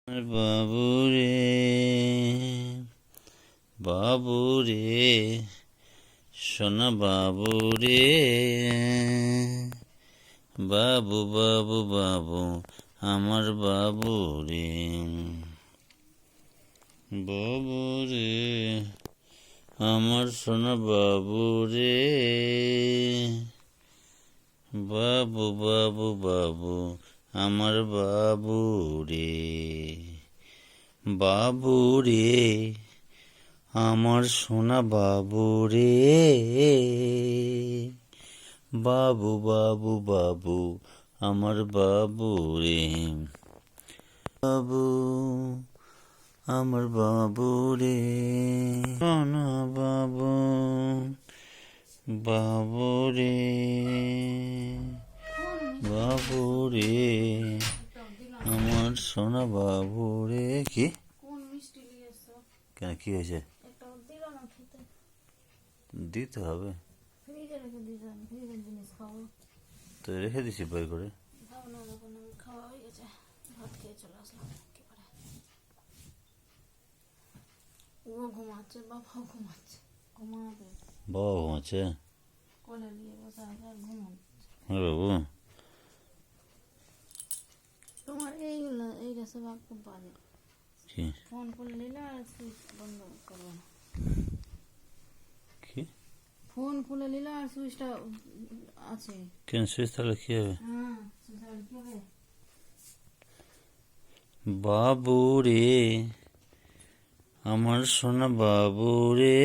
বাবুরে বাবুরে সোনা বাবুরে বাবু বাবু বাবু আমার বাবুরে বাবুরে আমার সোনা বাবুরে বাবু বাবু বাবু আমার বাবুরে বাবুরে আমার সোনা বাবুরে বাবু বাবু বাবু আমার বাবুরে বাবু আমার বাবুরে সোনা বাবু বাবুরে বাবুরে আমার সোনা বাবুরে কি কেন কি হয়েছে দিতে হবে তো রেখে দিছি বের করে ঘুমাচ্ছে বাবা ঘুমাচ্ছে ঘুমাবে বাবা ঘুমাচ্ছে কোলে নিয়ে বসে আছে আর ঘুমাচ্ছে হ্যাঁ বাবু তোমার এইটা সব খুব বাজে কি ফোন করে নিলে আর সুইচ বন্ধ করবো না কি ফোন খুলে নিলে আর সুইচটা আছে কেন সুইচ তাহলে কি হবে হ্যাঁ সুইচটা কি হবে বাবুরে আমার সোনা বাবুরে